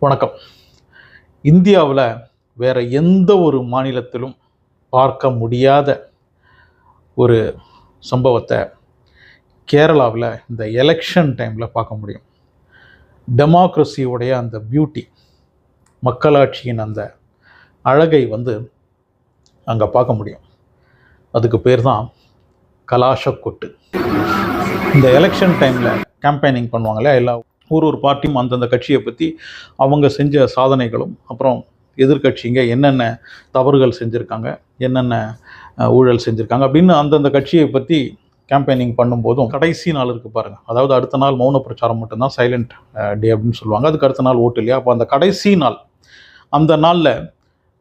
வணக்கம். இந்தியாவில் வேறு எந்த ஒரு மாநிலத்திலும் பார்க்க முடியாத ஒரு சம்பவத்தை கேரளாவில் இந்த எலெக்ஷன் டைமில் பார்க்க முடியும். டெமோக்ரஸியோடைய அந்த பியூட்டி, மக்களாட்சியின் அந்த அழகை அங்கே பார்க்க முடியும். அதுக்கு பேர் தான் கலாஷக்கொட்டு. இந்த எலெக்ஷன் டைமில் கேம்பெயினிங் பண்ணுவாங்களே, எல்லா ஒரு பார்ட்டியும் அந்தந்த கட்சியை பற்றி அவங்க செஞ்ச சாதனைகளும், அப்புறம் எதிர்கட்சிங்க என்னென்ன தவறுகள் செஞ்சுருக்காங்க, என்னென்ன ஊழல் செஞ்சுருக்காங்க அப்படின்னு அந்தந்த கட்சியை பற்றி கேம்பெயினிங் பண்ணும்போதும் கடைசி நாள் இருக்குது பாருங்கள். அதாவது அடுத்த நாள் மௌன பிரச்சாரம் மட்டும்தான், சைலண்ட் டே அப்படின்னு சொல்லுவாங்க. அதுக்கு அடுத்த நாள் ஓட்டு இல்லையா? அப்போ அந்த கடைசி நாள், அந்த நாளில்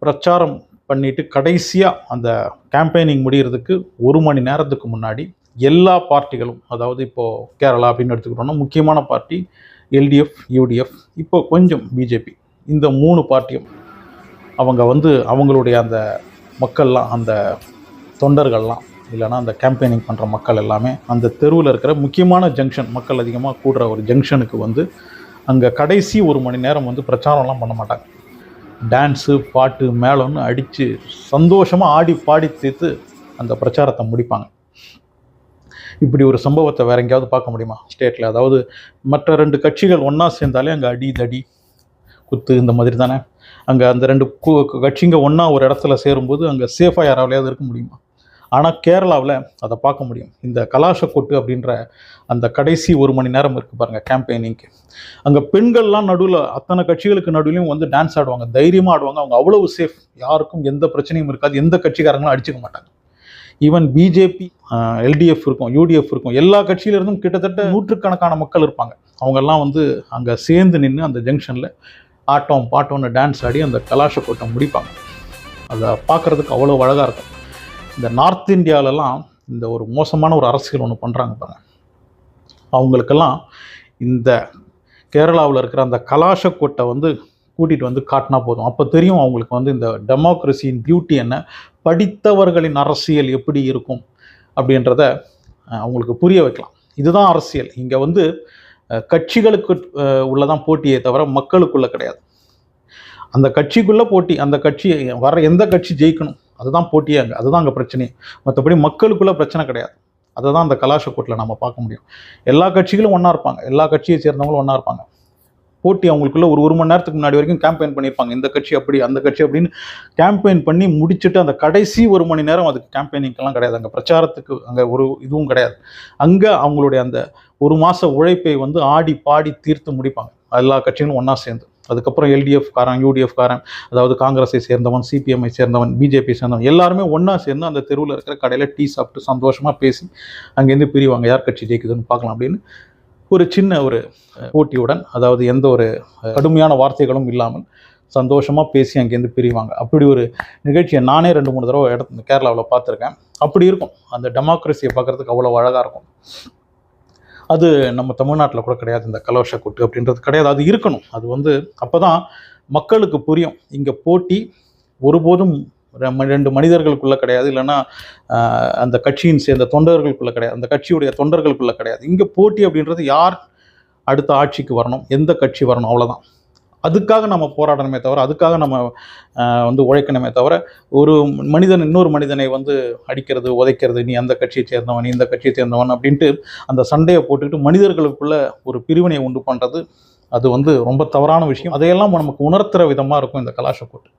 பிரச்சாரம் பண்ணிவிட்டு கடைசியாக அந்த கேம்பெயினிங் முடிகிறதுக்கு 1 மணி நேரத்துக்கு முன்னாடி எல்லா பார்ட்டிகளும், அதாவது இப்போது கேரளா அப்படின்னு எடுத்துக்கிட்டோம்னா முக்கியமான பார்ட்டி எல்டிஎஃப், யூடிஎஃப், இப்போ கொஞ்சம் பிஜேபி, இந்த 3 பார்ட்டியும் அவங்க அவங்களுடைய அந்த மக்கள்லாம், அந்த தொண்டர்கள்லாம், இல்லைனா அந்த கேம்பெயினிங் பண்ணுற மக்கள் எல்லாமே அந்த தெருவில் இருக்கிற முக்கியமான ஜங்ஷன், மக்கள் அதிகமாக கூடுற ஒரு ஜங்ஷனுக்கு அங்கே கடைசி 1 மணி நேரம் பிரச்சாரம்லாம் பண்ண மாட்டாங்க. டான்ஸு, பாட்டு, மேளம்னு அடித்து சந்தோஷமாக ஆடி பாடி தீர்த்து அந்த பிரச்சாரத்தை முடிப்பாங்க. இப்படி ஒரு சம்பவத்தை வேற எங்கேயாவது பார்க்க முடியுமா ஸ்டேட்டில்? அதாவது மற்ற 2 கட்சிகள் ஒன்றா சேர்ந்தாலே அங்கே அடி தடி குத்து இந்த மாதிரி தானே. அங்கே அந்த 2 கட்சிங்க ஒன்றா ஒரு இடத்துல சேரும்போது அங்கே சேஃபாக யாராலையாவது இருக்க முடியுமா? ஆனால் கேரளாவில் அதை பார்க்க முடியும். இந்த கலாஷக்கொட்டு அப்படின்ற அந்த கடைசி 1 மணி நேரம் இருக்குது பாருங்கள் கேம்பெயினிங்க்கு. அங்கே பெண்கள்லாம் நடுவில், அத்தனை கட்சிகளுக்கு நடுவிலையும் டான்ஸ் ஆடுவாங்க, தைரியமாக ஆடுவாங்க. அவங்க அவ்வளவு சேஃப், யாருக்கும் எந்த பிரச்சனையும் இருக்காது, எந்த கட்சிக்காரங்களும் அடிச்சுக்க மாட்டாங்க. ஈவன் பிஜேபி, எல்டிஎஃப் இருக்கும், யூடிஎஃப் இருக்கும், எல்லா கட்சியிலிருந்தும் கிட்டத்தட்ட 100கணக்கான மக்கள் இருப்பாங்க. அவங்கெல்லாம் அங்கே சேர்ந்து நின்று அந்த ஜங்ஷனில் ஆட்டம் பாட்டம்னு டான்ஸ் ஆடி அந்த கலாஷக்கொட்டை முடிப்பாங்க. அதை பார்க்குறதுக்கு அவ்வளோ அழகாக இருக்கும். இந்த நார்த் இந்தியாவிலலாம் இந்த ஒரு மோசமான ஒரு அரசியல் ஒன்று பண்ணுறாங்க பாருங்க. அவங்களுக்கெல்லாம் இந்த கேரளாவில் இருக்கிற அந்த கலாஷக்கொட்டை கூட்டிகிட்டு காட்டினா போதும். அப்போ தெரியும் அவங்களுக்கு இந்த டெமோக்ரஸியின் பியூட்டி என்ன, படித்தவர்களின் அரசியல் எப்படி இருக்கும் அப்படின்றத அவங்களுக்கு புரிய வைக்கலாம். இதுதான் அரசியல். இங்கே கட்சிகளுக்கு உள்ளதான் போட்டியே தவிர மக்களுக்குள்ளே கிடையாது. அந்த கட்சிக்குள்ளே போட்டி, அந்த கட்சி வர எந்த கட்சி ஜெயிக்கணும் அதுதான் போட்டியே அங்கே, அதுதான் அங்கே பிரச்சனையே. மற்றபடி மக்களுக்குள்ளே பிரச்சனை கிடையாது. அதை தான் அந்த கலாஷக்கொட்டில் நம்ம பார்க்க முடியும். எல்லா கட்சிகளும் ஒன்றா இருப்பாங்க, எல்லா கட்சியை சேர்ந்தவங்களும் ஒன்றா இருப்பாங்க. போட்டி அவங்களுக்குள்ள ஒரு மணி நேரத்துக்கு முன்னாடி வரைக்கும் கேம்பெயின் பண்ணியிருப்பாங்க. இந்த கட்சி அப்படி, அந்த கட்சி அப்படின்னு கேம்பெயின் பண்ணி முடிச்சுட்டு அந்த கடைசி 1 மணி நேரம் அதுக்கு கேம்பெயினிங்கெல்லாம் கிடையாது. அங்கே பிரச்சாரத்துக்கு அங்கே ஒரு இதுவும் கிடையாது. அங்கே அவங்களுடைய அந்த 1 மாத உழைப்பை ஆடி பாடி தீர்த்து முடிப்பாங்க எல்லா கட்சிகளும் ஒன்றா சேர்ந்து. அதுக்கப்புறம் எல்டிஎஃப் காரன், யூடிஎஃப் காரன், அதாவது காங்கிரஸை சேர்ந்தவன், சிபிஎம்ஐ சேர்ந்தவன், பிஜேபி சேர்ந்தவன், எல்லாருமே ஒன்றா சேர்ந்து அந்த தெருவில் இருக்கிற கடையில் டீ சாப்பிட்டு சந்தோஷமாக பேசி அங்கேருந்து பிரிவாங்க. யார் கட்சி ஜெயிக்குதுன்னு பார்க்கலாம் அப்படின்னு ஒரு சின்ன ஒரு போட்டியுடன், அதாவது எந்த ஒரு கடுமையான வார்த்தைகளும் இல்லாமல் சந்தோஷமாக பேசி அங்கேருந்து பிரிவாங்க. அப்படி ஒரு நிகழ்ச்சியை நானே 2-3 தடவை கேரளாவில் பார்த்துருக்கேன். அப்படி இருக்கும். அந்த டெமோக்ரஸியை பார்க்குறதுக்கு அவ்வளோ அழகாக இருக்கும். அது நம்ம தமிழ்நாட்டில் கூட கிடையாது. இந்த கலாஷக்கொட்டு அப்படின்றது கிடையாது. அது இருக்கணும். அது அப்போ தான் மக்களுக்கு புரியும். இங்கே போட்டி ஒருபோதும் 2 மனிதர்களுக்குள்ளே கிடையாது, இல்லைன்னா அந்த கட்சியின் சேர்ந்த தொண்டர்களுக்குள்ளே கிடையாது, அந்த கட்சியுடைய தொண்டர்களுக்குள்ளே கிடையாது. இங்கே போட்டி அப்படின்றது யார் அடுத்த ஆட்சிக்கு வரணும், எந்த கட்சி வரணும், அவ்வளோதான். அதுக்காக நம்ம போராடணுமே தவிர, அதுக்காக நம்ம உழைக்கணுமே தவிர, ஒரு மனிதன் இன்னொரு மனிதனை அடிக்கிறது, உதைக்கிறது, நீ அந்த கட்சியை சேர்ந்தவன், நீ இந்த கட்சியை சேர்ந்தவன் அப்படின்ட்டு அந்த சண்டையை போட்டுக்கிட்டு மனிதர்களுக்குள்ள ஒரு பிரிவினையை உண்டு பண்ணுறது, அது ரொம்ப தவறான விஷயம். அதையெல்லாம் நமக்கு உணர்த்துகிற விதமாக இருக்கும் இந்த கலாஷக்கொட்டு.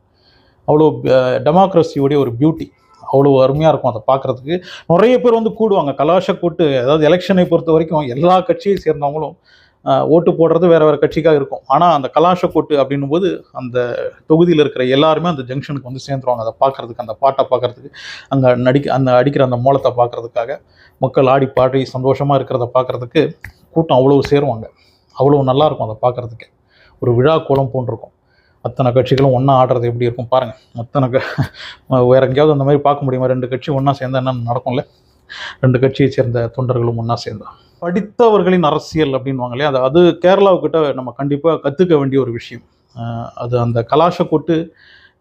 அவ்வளோ டெமோக்ரஸியோடைய ஒரு பியூட்டி அவ்வளோ அருமையாக இருக்கும். அதை பார்க்குறதுக்கு நிறைய பேர் கூடுவாங்க. கலாஷக்கொட்டு, அதாவது எலெக்ஷனை பொறுத்த வரைக்கும் எல்லா கட்சியை சேர்ந்தவங்களும் ஓட்டு போடுறது வேறு வேறு கட்சிக்காக இருக்கும். ஆனால் அந்த கலாஷக்கொட்டு அப்படின்னும் போது அந்த தொகுதியில் இருக்கிற எல்லாருமே அந்த ஜங்ஷனுக்கு சேர்ந்துருவாங்க. அதை பார்க்குறதுக்கு, அந்த பாட்டை பார்க்குறதுக்கு, அங்கே அடிக்கிற அந்த மோளத்தை பார்க்குறதுக்காக, மக்கள் ஆடி பாடி சந்தோஷமாக இருக்கிறத பார்க்குறதுக்கு கூட்டம் அவ்வளோ சேருவாங்க. அவ்வளோ நல்லாயிருக்கும் அதை பார்க்குறதுக்கு. ஒரு விழா கோலம் போன்றிருக்கும். அத்தனை கட்சிகளும் ஒன்றா ஆடுறது எப்படி இருக்கும் பாருங்கள். வேறு எங்கேயாவது அந்த மாதிரி பார்க்க முடியுமா? 2 கட்சி ஒன்றா சேர்ந்தால் என்ன நடக்கும்ல? 2 கட்சியை சேர்ந்த தொண்டர்களும் ஒன்றா சேர்ந்தா. படித்தவர்களின் அரசியல் அப்படின்வாங்களே, அது கேரளாவுக்கிட்ட நம்ம கண்டிப்பாக கற்றுக்க வேண்டிய ஒரு விஷயம். அது அந்த கலாஷக்கொட்டு.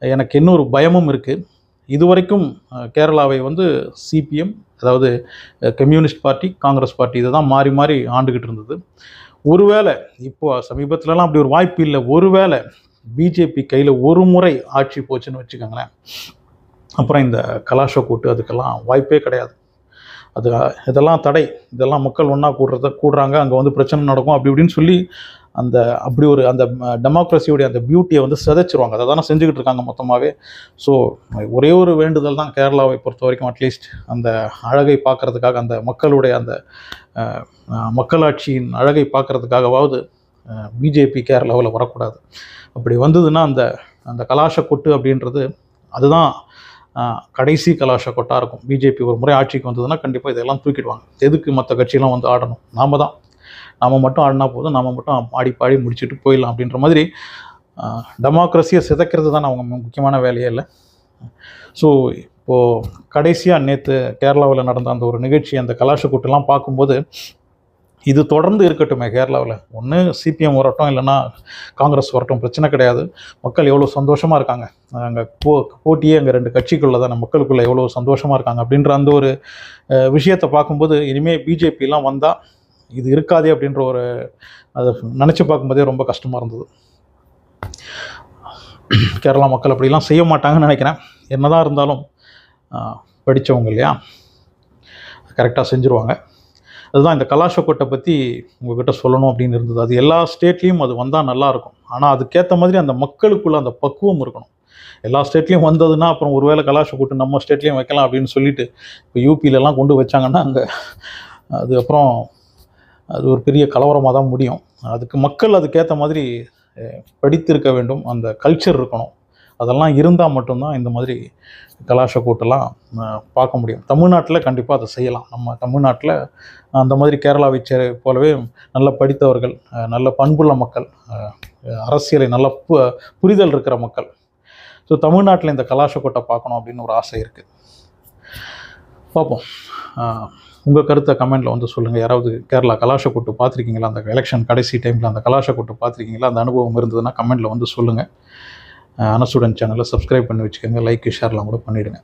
எனக்கு இன்னொரு பயமும் இருக்குது. இதுவரைக்கும் கேரளாவை சிபிஎம், அதாவது கம்யூனிஸ்ட் பார்ட்டி, காங்கிரஸ் பார்ட்டி, இதை தான் மாறி மாறி ஆண்டுகிட்டு இருந்தது. ஒருவேளை இப்போ சமீபத்துலலாம் அப்படி ஒரு வாய்ப்பு இல்லை, ஒருவேளை பிஜேபி கையில் ஒரு முறை ஆட்சி போச்சுன்னு வச்சுக்கோங்களேன், அப்புறம் இந்த கலாஷோ கூட்டு அதுக்கெல்லாம் வாய்ப்பே கிடையாது. அது இதெல்லாம் தடை, இதெல்லாம் மக்கள் ஒன்றா கூடுறாங்க, அங்கே வந்து பிரச்சனை நடக்கும் அப்படி இப்படின்னு சொல்லி அப்படி ஒரு அந்த டெமோக்ரஸியோடைய அந்த பியூட்டியை வந்து சிதைச்சிருவாங்க. அதை தானே செஞ்சுக்கிட்டு இருக்காங்க மொத்தமாகவே. ஸோ ஒரே ஒரு வேண்டுதல் தான் கேரளாவை பொறுத்த வரைக்கும், அட்லீஸ்ட் அந்த அழகை பார்க்குறதுக்காக, அந்த மக்களுடைய அந்த மக்களாட்சியின் அழகை பார்க்குறதுக்காகவாவது பிஜேபி கேரளாவில் வரக்கூடாது. அப்படி வந்ததுன்னா அந்த கலாஷ கொட்டு அப்படின்றது அதுதான் கடைசி கலாஷ கொட்டாக இருக்கும். பிஜேபி ஒரு முறை ஆட்சிக்கு வந்ததுன்னா கண்டிப்பாக இதெல்லாம் தூக்கிடுவாங்க. எதுக்கு மற்ற கட்சியெல்லாம் வந்து ஆடணும், நாம் மட்டும் ஆடினா போதும், நாம் மட்டும் ஆடி பாடி முடிச்சுட்டு போயிடலாம் அப்படின்ற மாதிரி டெமோக்ரஸியை சிதைக்கிறது தான் அவங்க முக்கியமான வேலையே இல்லை. ஸோ இப்போது கடைசியாக நேற்று கேரளாவில் நடந்த அந்த ஒரு நிகழ்ச்சி, அந்த கலாஷ கூட்டெல்லாம் பார்க்கும்போது இது தொடர்ந்து இருக்கட்டுமே கேரளாவில். ஒன்று சிபிஎம் வரட்டும், இல்லைன்னா காங்கிரஸ் வரட்டும், பிரச்சனை கிடையாது. மக்கள் எவ்வளோ சந்தோஷமாக இருக்காங்க, அங்கே போட்டியே அங்கே 2 கட்சிக்குள்ளே தான், மக்களுக்குள்ளே எவ்வளோ சந்தோஷமாக இருக்காங்க அப்படின்ற அந்த ஒரு விஷயத்தை பார்க்கும்போது இனிமேல் பிஜேபிலாம் வந்தால் இது இருக்காதே அப்படின்ற ஒரு அதை நினச்சி பார்க்கும்போதே ரொம்ப கஷ்டமாக இருந்தது. கேரளா மக்கள் அப்படிலாம் செய்ய மாட்டாங்கன்னு நினைக்கிறேன். என்னதான் இருந்தாலும் படித்தவங்க இல்லையா, கரெக்டாக செஞ்சுருவாங்க. அதுதான் இந்த கலாஷ கொட்டை பற்றி உங்கள்கிட்ட சொல்லணும் அப்படின்னு இருந்தது. அது எல்லா ஸ்டேட்லேயும் அது வந்தால் நல்லாயிருக்கும். ஆனால் அதுக்கேற்ற மாதிரி அந்த மக்களுக்குள்ளே அந்த பக்குவம் இருக்கணும். எல்லா ஸ்டேட்லேயும் வந்ததுன்னா அப்புறம் ஒருவேளை கலாஷ கொட்டு நம்ம ஸ்டேட்லேயும் வைக்கலாம் அப்படின்னு சொல்லிட்டு இப்போ யூபியிலலாம் கொண்டு வச்சாங்கன்னா அங்கே அப்புறம் அது ஒரு பெரிய கலவரமாக தான் முடியும். அதுக்கு மக்கள் அதுக்கேற்ற மாதிரி படித்திருக்க வேண்டும், அந்த கல்ச்சர் இருக்கணும். அதெல்லாம் இருந்தால் மட்டும்தான் இந்த மாதிரி கலாஷ கூட்டெல்லாம் பார்க்க முடியும். தமிழ்நாட்டில் கண்டிப்பாக அதை செய்யலாம். நம்ம தமிழ்நாட்டில் அந்த மாதிரி கேரளாவை போலவே நல்ல படித்தவர்கள், நல்ல பண்புள்ள மக்கள், அரசியலை நல்ல புரிதல் இருக்கிற மக்கள். ஸோ தமிழ்நாட்டில் இந்த கலாஷ கூட்டை பார்க்கணும் அப்படின்னு ஒரு ஆசை இருக்குது. பார்ப்போம். உங்கள் கருத்தை கமெண்ட்டில் வந்து சொல்லுங்கள். யாராவது கேரளா கலாஷ கூட்டு பார்த்துருக்கீங்களா? அந்த எலெக்ஷன் கடைசி டைமில் அந்த கலாஷ கூட்டு பார்த்துருக்கீங்களா? அந்த அனுபவம் இருந்ததுன்னா கமெண்ட்டில் வந்து சொல்லுங்கள். அனசுடன் சேனலை சப்ஸ்கிரைப் பண்ணி வச்சுக்கோங்க. லைக் ஷேர்லாம் கூட பண்ணிவிடுங்க.